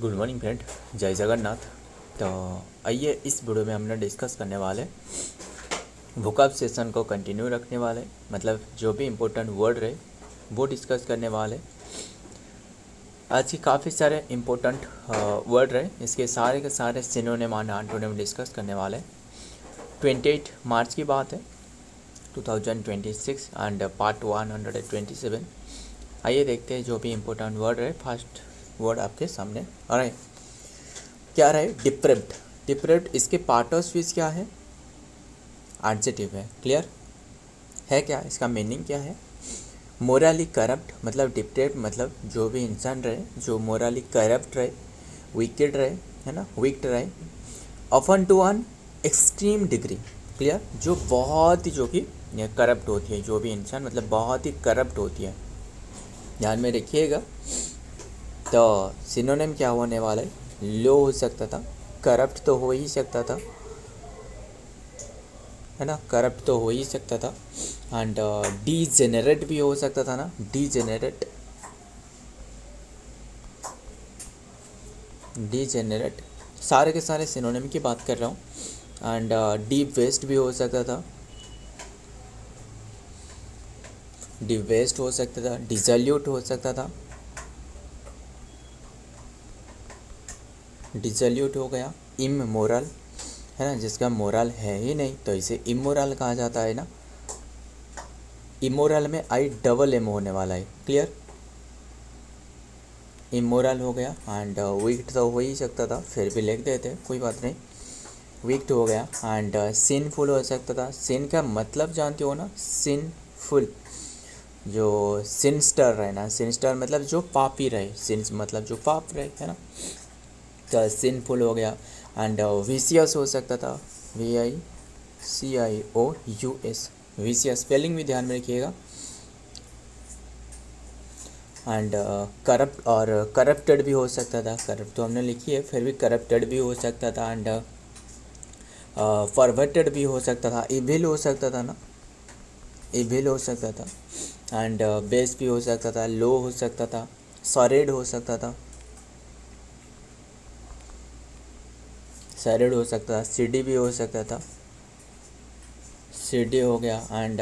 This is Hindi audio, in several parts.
गुड मॉर्निंग फ्रेंड, जय जगन्नाथ। तो आइए इस वीडियो में हम डिस्कस करने वाले वोकैब सेशन को कंटिन्यू रखने वाले, मतलब जो भी इम्पोर्टेंट वर्ड रहे वो डिस्कस करने वाले। आज की काफ़ी सारे इम्पोर्टेंट वर्ड रहे, इसके सारे के सारे सिनोनिम और एंटोनिम डिस्कस करने वाले। 28 मार्च की बात है 2026 एंड पार्ट 127। आइए देखते हैं जो भी इम्पोर्टेंट वर्ड रहे। फर्स्ट वर्ड आपके सामने आ रहे क्या रहे? डिप्रेव्ड। डिप्रेव्ड इसके पार्ट ऑफ स्पीच क्या है? एडजेक्टिव है। क्लियर है? क्या इसका मीनिंग क्या है? मोरली करप्ट, मतलब डिप्रेव्ड मतलब जो भी इंसान रहे जो मोरली करप्ट रहे, विकेड रहे, है ना, वीक रहे, often to an extreme degree. Clear, जो बहुत ही जो कि करप्ट होती है, जो भी इंसान मतलब बहुत ही करप्ट होती है। ध्यान में रखिएगा। तो सिनोनिम क्या होने वाला है? लो हो सकता था, करप्ट तो हो ही सकता था, है ना, करप्ट तो हो ही सकता था। एंड डीजेनरेट भी हो सकता था ना, डीजेनरेट, डीजेनरेट, सारे के सारे सिनोनिम की बात कर रहा हूँ। एंड डीप वेस्ट भी हो सकता था, डीप वेस्ट हो सकता था, डिजल्यूट हो सकता था, डिजल्यूट हो गया। इमोरल, है ना, जिसका मोरल है ही नहीं तो इसे इमोरल कहा जाता है ना। इमोरल में आई डबल एम होने वाला है। क्लियर, इमोरल हो गया। एंड वीक्ड तो हो ही सकता था, फिर भी लिख देते, कोई बात नहीं, वीक्ड हो गया। एंड सिनफुल हो सकता था। सिन का मतलब जानते हो ना, सिनफुल, जो सिनस्टर रहे ना, सिनस्टर मतलब जो पापी रहे, सिंस मतलब जो पाप रहे, है ना, तो सिनफुल हो गया। एंड विशियस हो सकता था, VICIOUS, विशियस, स्पेलिंग भी ध्यान में रखिएगा। एंड करप्ट और करप्टेड भी हो सकता था, करप्ट तो हमने लिखी है, फिर भी करप्टेड भी हो सकता था। एंड परवर्टेड भी हो सकता था, इविल हो सकता था ना, इविल हो सकता था। एंड बेस भी हो सकता था, लो हो सकता था, सॉरेड हो सकता था, सैरेड हो सकता था, सीडी भी हो सकता था, सीडी हो गया। एंड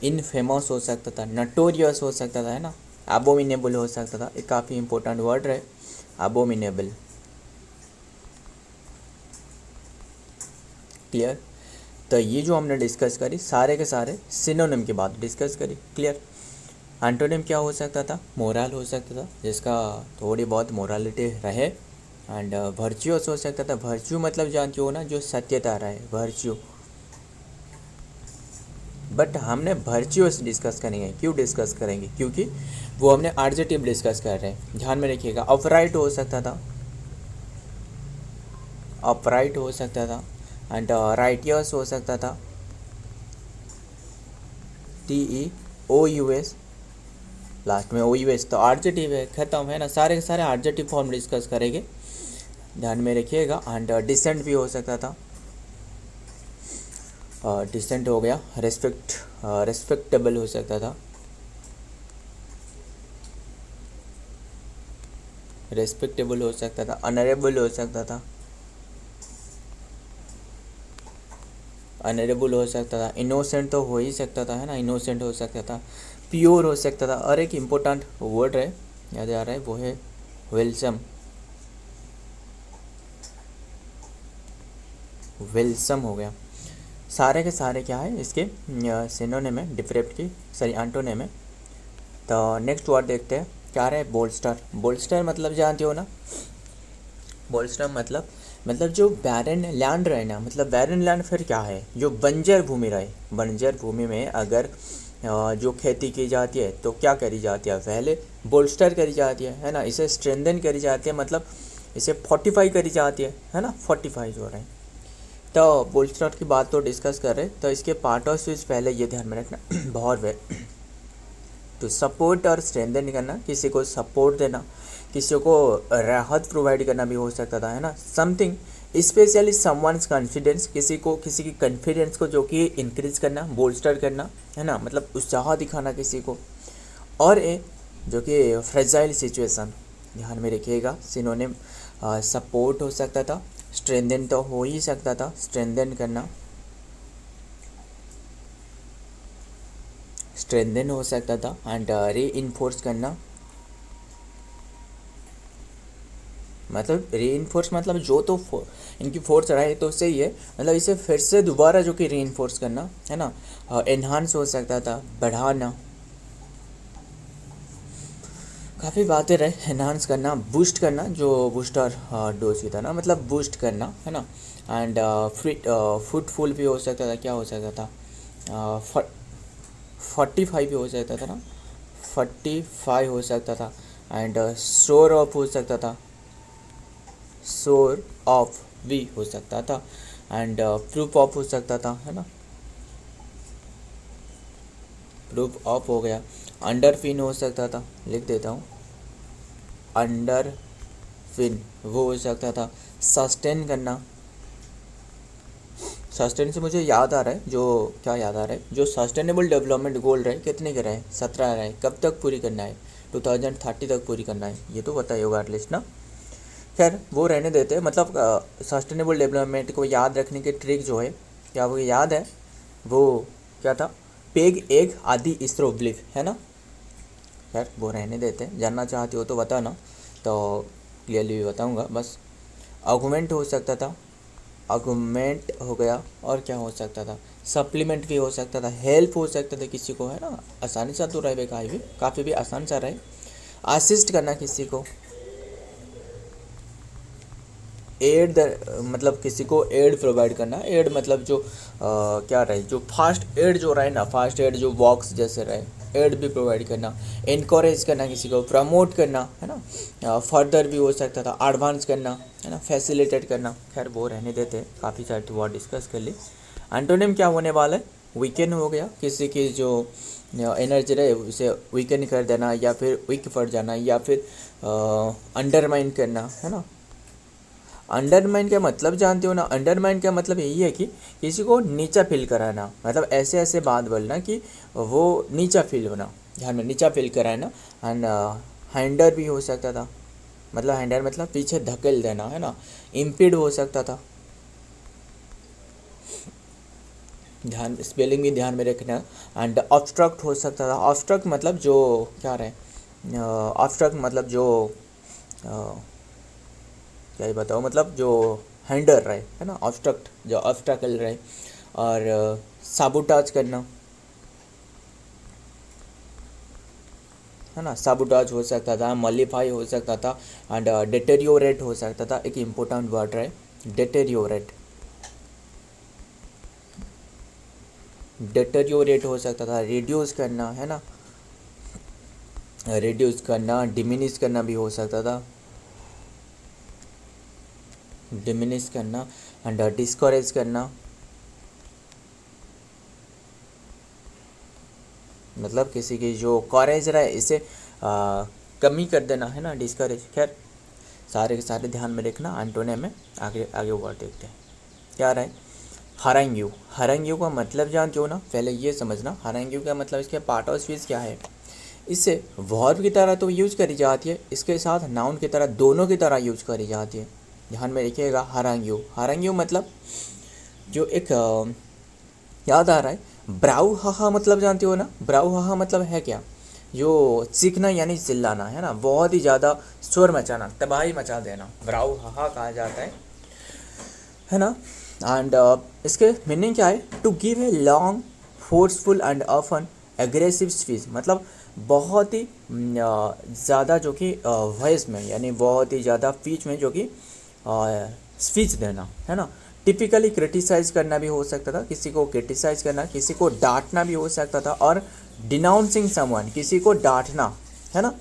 इनफेमस हो सकता था, नटोरियस हो सकता था, है ना, एबोमिनेबल हो सकता था। एक काफ़ी इंपॉर्टेंट वर्ड है एबोमिनेबल। क्लियर, तो ये जो हमने डिस्कस करी सारे के सारे सिनोनिम की बात डिस्कस करी। क्लियर, एंटोनिम क्या हो सकता था? मोरल हो सकता था, जिसका थोड़ी बहुत मोरालिटी रहे। एंड वर्च्यूअस हो सकता था। वर्च्यू मतलब जानते हो ना, जो सत्यता रहे, वर्च्यू। बट हमने वर्च्यूअस डिस्कस करेंगे। क्यों डिस्कस करेंगे? क्योंकि वो हमने एडजेक्टिव डिस्कस कर रहे हैं, ध्यान में रखिएगा। अपराइट हो सकता था, अपराइट हो सकता था। एंड राइटियस हो सकता था, TEOUS, लास्ट में OUS, तो एडजेक्टिव है, खत्म, है ना। सारे के सारे एडजेक्टिव फॉर्म डिस्कस करेंगे, ध्यान में रखिएगा। एंड डिसेंट भी हो सकता था, डिसेंट हो गया। रेस्पेक्ट, रेस्पेक्टेबल हो सकता था, रेस्पेक्टेबल हो सकता था। ऑनरेबल हो सकता था, ऑनरेबल हो सकता था। इनोसेंट तो हो ही सकता था, है ना, इनोसेंट हो सकता था। प्योर हो सकता था। और एक इम्पोर्टेंट वर्ड है, याद आ रहा है, वो है वेलसम। वेलसम हो गया। सारे के सारे क्या है इसके सिनोनिम है, डिप्रेव्ड की, सॉरी एंटोनिम है। तो नेक्स्ट वर्ड देखते हैं क्या रहे? बोल्स्टर। बोल्स्टर मतलब जानते हो ना, बोल्स्टर मतलब जो बैरन लैंड रहे ना, मतलब बैरन लैंड फिर क्या है? जो बंजर भूमि रहे। बंजर भूमि में अगर जो खेती की जाती है तो क्या करी जाती है? पहले बोल्स्टर करी जाती है ना, इसे स्ट्रेंथन करी जाती है, मतलब इसे फोर्टिफाई करी जाती है ना, फोर्टिफाई हो रहे हैं। तो बोल्स्टर की बात तो डिस्कस कर रहे, तो इसके पार्ट ऑफ स्पीच पहले ये ध्यान में रखना बहुत वे तो सपोर्ट और स्ट्रेंथन करना, किसी को सपोर्ट देना, किसी को राहत प्रोवाइड करना भी हो सकता था, है ना। समथिंग स्पेशली समवन्स कॉन्फिडेंस, किसी को, किसी की कॉन्फिडेंस को जो कि इंक्रीज करना, बोल्स्टर करना, है ना, मतलब उत्साह दिखाना किसी को। और ए जो कि फ्रेजाइल सिचुएशन, ध्यान में रखिएगा। सिनोनिम सपोर्ट हो सकता था, स्ट्रेंथन तो हो ही सकता था, स्ट्रेंथन करना, स्ट्रेंथन हो सकता था, एंड री इन्फोर्स करना, मतलब री इन्फोर्स मतलब जो तो इनकी फोर्स रहा है तो सही है, मतलब इसे फिर से दोबारा जो कि री इन्फोर्स करना है ना, एनहांस हो सकता था, बढ़ाना, काफ़ी बातें रहे, एनहांस करना, बूस्ट करना, जो बूस्टर डोज की था ना, मतलब बूस्ट करना है ना, एंड फुटफुल भी हो सकता था, क्या हो सकता था, 45 भी हो सकता था ना, 45 हो सकता था, एंड शोर ऑफ हो सकता था, शोर ऑफ भी हो सकता था, एंड प्रूफ ऑफ हो सकता था, है ना, प्रूफ ऑफ हो गया, अंडर फिन हो सकता था, लिख देता हूँ, अंडर फिन वो हो सकता था, सस्टेन करना, सस्टेन से मुझे याद आ रहा है, जो क्या याद आ रहा है, जो सस्टेनेबल डेवलपमेंट गोल रहे कितने के रहे, 17 रहे, कब तक पूरी करना है, 2030 तक पूरी करना है, ये तो पता ही होगा एटलीस्ट ना। खैर वो रहने देते हैं, मतलब सस्टेनेबल डेवलपमेंट को याद रखने की ट्रिक जो है, क्या वो याद है, वो क्या था, पेग एग आदि इसरो ब्लिफ, है ना। खैर वो रहने देते हैं, जानना चाहते हो तो बताना, तो क्लियरली भी बताऊंगा बस। आर्गूमेंट हो सकता था, आर्गूमेंट हो गया, और क्या हो सकता था, सप्लीमेंट भी हो सकता था, हेल्प हो सकता था किसी को, है ना, आसानी सा तो रहे काफ़ी भी आसान सा रहे, असिस्ट करना किसी को, एड मतलब किसी को एड प्रोवाइड करना, एड मतलब जो क्या रहे, जो फास्ट एड जो रहे ना, फास्ट एड जो वॉक्स जैसे रहे, एड भी प्रोवाइड करना, इनकरेज करना किसी को, प्रमोट करना, है ना, फर्दर भी हो सकता था, एडवांस करना, है ना, फैसिलिटेट करना। खैर वो रहने देते, काफ़ी सारे वर्ड डिस्कस कर ली। एंटोनिम क्या होने वाला है, वीकेंड हो गया, किसी की जो एनर्जी रहे उसे वीकेंड कर देना, या फिर वीक पड़ जाना, या फिर अंडरमाइन करना, है ना। अंडरमाइन का मतलब जानते हो ना, अंडरमाइन का मतलब यही है कि किसी को नीचा फील कराना, मतलब ऐसे ऐसे बात बोलना कि वो नीचा फील होना, ध्यान में, नीचा फील कराना। एंड हैंडर भी हो सकता था, मतलब हैंडर मतलब पीछे धकेल देना, है ना, इम्पीड हो सकता था, ध्यान स्पेलिंग भी ध्यान में रखना। एंड ऑब्स्ट्रक्ट हो सकता था, ऑब्स्ट्रक्ट मतलब जो क्या रहे, ऑब्स्ट्रक्ट मतलब जो क्या ही बताओ, मतलब जो हैंडर रहे, है ना, ऑब्स्ट्रक्ट जो ऑब्स्ट्रकल रहे, और साबुटाज करना, है ना, साबुटाज हो सकता था, मॉलिफाई हो सकता था, एंड डेटेरियोरेट हो सकता था, एक इम्पोर्टेंट वर्ड रहे, डेटेरियोरेट, डेटेरियोरेट हो सकता था, रिड्यूस करना, है ना, रिड्यूस करना, डिमिनिश करना भी हो सकता था, डिमिनिश करना, एंड डिस्करेज करना, मतलब किसी की जो कॉरेज रहे इसे कमी कर देना, है ना, डिस्करेज। खैर सारे के सारे ध्यान में रखना, एंटोनिम में आगे आगे वर्ड देखते हैं क्या रहे। हरांग्यू, हरांग्यू का मतलब जानते हो ना, पहले ये समझना, हरांग्यू का मतलब इसके पार्ट ऑफ स्पीच क्या है। इससे वर्ब की तरह तो यूज करी जाती है, इसके साथ नाउन की तरह, दोनों की तरह यूज करी जाती है, ध्यान में रखिएगा। हरांग्यू, हरांग्यू मतलब जो एक याद आ रहा है, ब्राउ हाहा मतलब जानते हो ना, ब्राउ हाहा मतलब है क्या, जो चीखना यानी चिल्लाना, है ना, बहुत ही ज़्यादा शोर मचाना, तबाही मचा देना, ब्राउ हाहा कहा जाता है ना। एंड इसके मीनिंग क्या है, to give a long forceful and often aggressive speech, मतलब बहुत ही ज़्यादा जो कि वॉइस में, यानी बहुत ही ज़्यादा पिच में जो कि स्पीच देना, है ना। टिपिकली क्रिटिसाइज करना भी हो सकता था, किसी को क्रिटिसाइज करना, किसी को डांटना भी हो सकता था, और डिनाउंसिंग समवन, किसी को डांटना, है ना।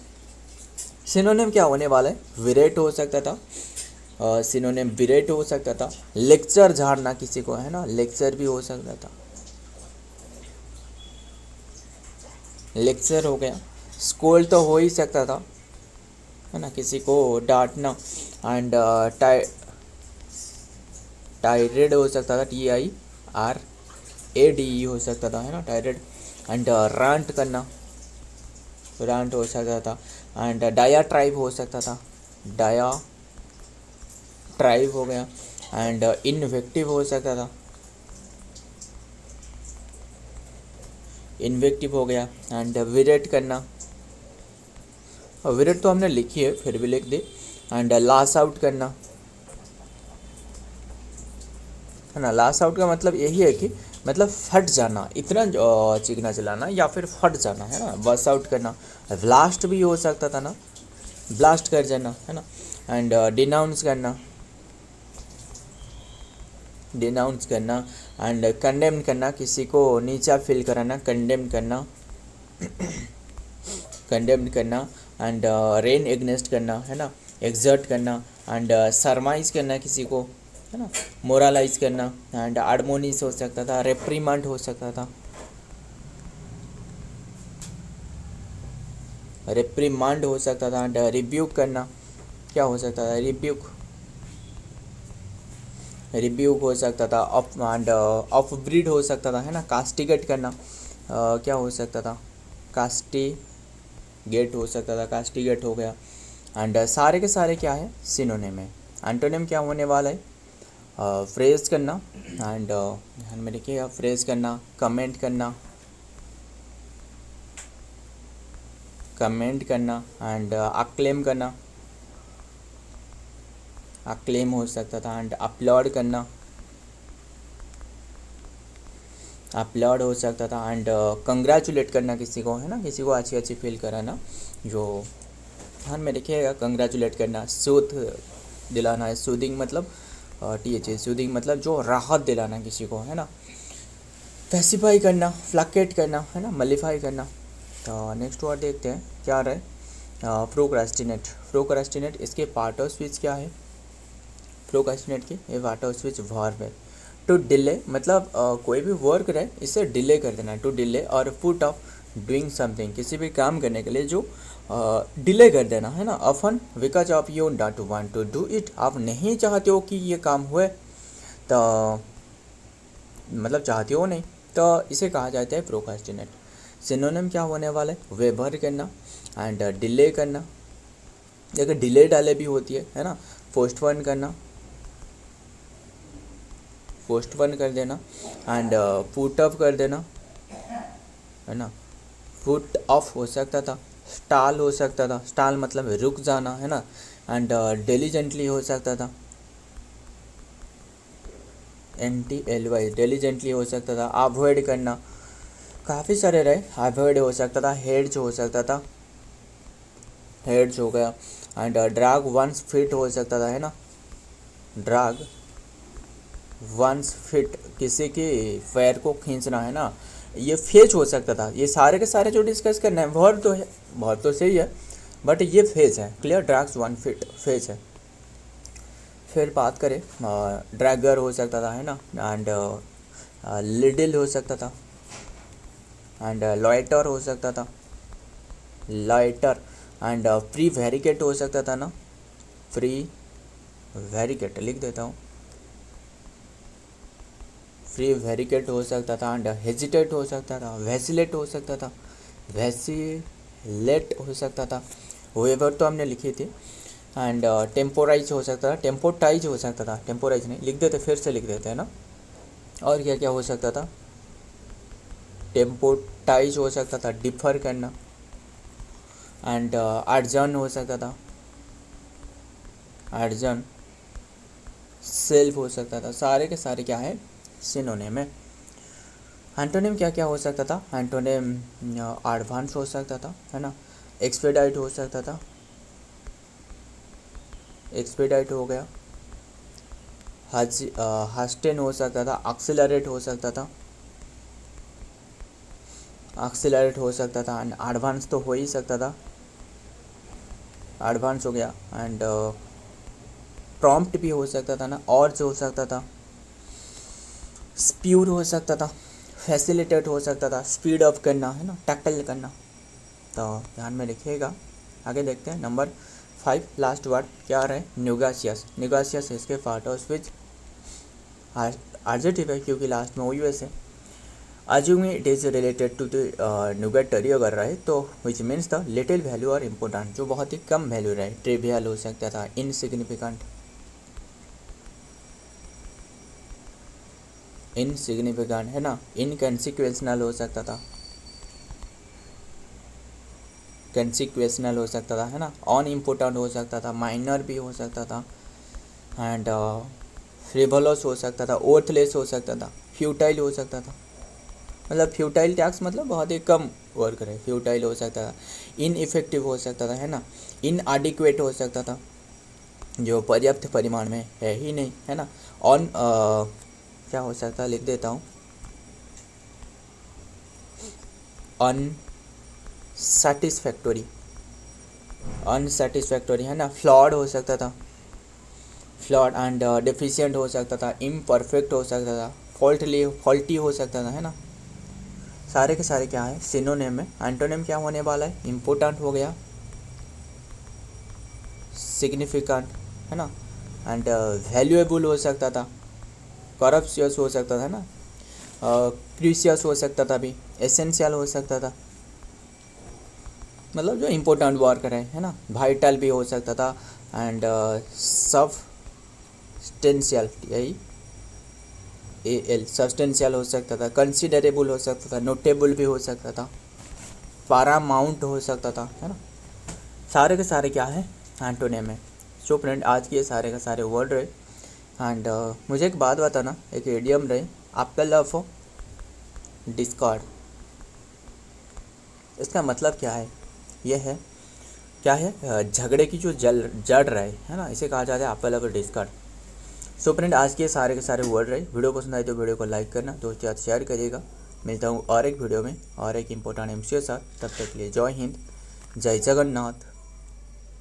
सिनोनिम क्या होने वाला है, विरेट हो सकता था, सिनोनिम विरेट हो सकता था, लेक्चर झाड़ना किसी को, है ना, लेक्चर भी हो सकता था, लेक्चर हो गया। स्कोल्ड तो हो ही सकता था, है ना, किसी को डांटना। एंड टायरेड हो सकता था, TIRADE हो सकता था, है ना, टायरेड। एंड रांट करना, रांट हो सकता था। एंड डायाट्राइब हो सकता था, डायाट्राइब हो गया। एंड इन्वेक्टिव हो सकता था, इन्वेक्टिव हो गया। एंड विरेट करना, विरेट तो हमने लिखी है फिर भी लिख दे। एंड लाश आउट करना, है ना। लाश आउट का मतलब यही है कि मतलब फट जाना, इतना चिकना चलाना या फिर फट जाना, है ना। बस आउट करना, ब्लास्ट भी हो सकता था ना, ब्लास्ट कर जाना, है ना। एंड डिनाउंस करना, डिनाउंस करना। एंड कंडेम करना, किसी को नीचा फील कराना, कंडेम करना, कंडेम करना। एंड रेन एग्नेस्ट करना, है ना, एग्जर्ट करना। एंड सरमाइज करना किसी को, है ना, मोरलाइज करना। एंड आडमोनिस हो सकता था, रेप्रीमांड हो सकता था, रेप्रीमांड हो सकता था। एंड रिब्यूक करना, क्या हो सकता था, रिब्यूक, रिब्यूक हो सकता था। ऑफ एंड ऑफ ब्रीड हो सकता था, है ना। कास्टिगेट करना, क्या हो सकता था, कास्टिगेट हो सकता था, कास्टिगेट हो गया। एंड सारे के सारे क्या है, सिनोनिम है। एंटोनिम क्या होने वाला है, फ्रेज करना। एंड ध्यान में रखिएगा, फ्रेज करना, कमेंट करना, कमेंट करना। एंड अक्लेम करना, अक्लेम हो सकता था। एंड अपलोड करना, अपलोड हो सकता था। एंड कंग्रेचुलेट करना किसी को, है ना, किसी को अच्छी अच्छी फील कराना, जो ध्यान में रखिएगा, कंग्रेचुलेट करना। सूथ दिलाना है, सूदिंग मतलब TH, सूदिंग मतलब जो राहत दिलाना किसी को, है ना। पैसिफाई करना, फ्लैकेट करना, है ना, मलिफाई करना। तो नेक्स्ट वर्ड देखते हैं क्या रहे, प्रोक्रेस्टिनेट। प्रोक्रेस्टिनेट इसके पार्ट ऑफ स्पीच क्या है, प्रोक्रेस्टिनेट की ये पार्ट ऑफ स्पीच वर्ब है। टू डिले मतलब कोई भी वर्क रहे इसे डिले कर देना, टू डिले। और पुट ऑफ डूइंग समथिंग, किसी भी काम करने के लिए जो डिले कर देना, है ना। Often because of you don't want to do it, आप नहीं चाहते हो कि ये काम हुए, तो मतलब चाहते हो नहीं, तो इसे कहा जाता है प्रोक्रेस्टिनेट। सिनोनिम क्या होने वाला है, वेबर करना एंड डिले करना, जगह डिले डाले भी होती है ना। पोस्टपोन करना, पोस्टपोन कर देना। एंड पुट अप कर देना, है ना, पुट ऑफ हो सकता था। स्टाल हो सकता था, स्टाल मतलब रुक जाना, है ना। एंड डिलीजेंटली हो सकता था, NTLY, डिलीजेंटली हो सकता था। अवॉइड करना, काफ़ी सारे रहे, अवॉइड हो सकता था। हेड्स हो सकता था, हेड्स हो गया। एंड ड्रैग वंस फिट हो सकता था, है ना, ड्रैग वंस फिट, किसी की पैर को खींचना, है ना। ये फेज हो सकता था। ये सारे के सारे जो डिस्कस करना है वर्ब तो है, वर्ब तो सही है, बट ये फेज है, clear. Drags one fit phase है। फिर बात करें, ड्रैगर हो सकता था, है ना। एंड लिडिल हो सकता था। एंड लॉइटर हो सकता था, लॉइटर। एंड प्री वेरिकेट हो सकता था ना, प्री वेरिकेट लिख देता हूँ, प्री वेरिकेट हो सकता था। एंड हेजिटेट हो सकता था, वैसिलेट हो सकता था, वैसिलेट हो सकता था। वेवर तो हमने लिखी थी। एंड टेम्पोराइज हो सकता था, टेम्पोटाइज हो सकता था, टेम्पोराइज नहीं लिख देते, फिर से लिख देते हैं ना। और क्या क्या हो सकता था, टेम्पोटाइज हो सकता था, डिफर करना। एंड अर्जन हो सकता था, अर्जन। सेल्फ हो सकता था। सारे के सारे क्या है, सिनोनिम है। एंटोनिम क्या क्या हो सकता था, एंटोनिम एडवांस हो सकता था, है ना। एक्सपेडाइट हो सकता था, एक्सपेडाइट हो गया। हास्टेन हो सकता था, एक्सेलरेट हो सकता था, एक्सेलरेट हो सकता था। एंड एडवांस तो हो ही सकता था, एडवांस हो गया। एंड प्रॉम्प्ट भी हो सकता था ना, और जो हो सकता था, स्प्यूर हो सकता था, फैसिलिटेट हो सकता था, स्पीड अप करना, है ना, टैकल करना। तो ध्यान में रखिएगा। आगे देखते हैं नंबर 5, लास्ट वर्ड क्या रहा है, न्यूगासियस। न्यूगासियस इसके पार्ट ऑफ स्पीच एडजेक्टिव है क्योंकि लास्ट में OUS है। Assuming it is related to the nugatory अगर रहे तो which means the little value और important, जो बहुत ही कम वैल्यू रहे, trivial हो सकता था, insignificant है ना, inconsequential हो सकता था, consequential हो सकता था, है ना, unimportant हो सकता था, minor भी हो सकता था, एंड frivolous हो सकता था, worthless हो सकता था, futile हो सकता था, मतलब फ्यूटाइल टैक्स मतलब बहुत ही कम वर्क रहे, फ्यूटाइल हो सकता था, इनइफेक्टिव हो सकता था, है ना, इनएडिक्वेट हो सकता था, जो पर्याप्त परिमाण में है ही नहीं, है ना, ऑन क्या हो सकता है लिख देता हूँ, अनसेटिस्फैक्टोरी है ना, फ्लॉड हो सकता था, फ्लॉड एंड डेफिशिएंट हो सकता था, इम्परफेक्ट हो सकता था, फॉल्टी हो सकता था, है ना, सारे के सारे क्या है सिनोनिम है। एंटोनिम क्या होने वाला है, इम्पोर्टेंट हो गया, सिग्निफिकेंट है ना, एंड वैल्यूएबल हो सकता था, करप्शियस हो सकता था ना, प्रीशियस हो सकता था भी, एसेंशियल हो सकता था, मतलब जो इम्पोर्टेंट वर्क है ना, वाइटल भी हो सकता था, एंड सब्सटेंशियल यही सब्सटेंशियल हो सकता था, कंसिडरेबल हो सकता था, नोटेबल भी हो सकता था, पारामाउंट हो सकता था, है ना, सारे के सारे क्या है एंटोनिम है। सो फ्रेंड आज के सारे के सारे वर्ड रहे, एंड मुझे एक बात बताना, एक इडियम रहे, आपका लव फॉर डिस्कार्ड, इसका मतलब क्या है, यह है क्या है, झगड़े की जो जड़ रहे है ना, इसे कहा जाता है आपका love for discard. So friend आज के सारे वर्ड रहे, वीडियो पसंद आए तो वीडियो को लाइक करना, दोस्तों के साथ शेयर करिएगा। मिलता हूँ और एक वीडियो में और एक इम्पोर्टेंट एमसीक्यू के साथ, तब तक के लिए जय हिंद, जय जगन्नाथ।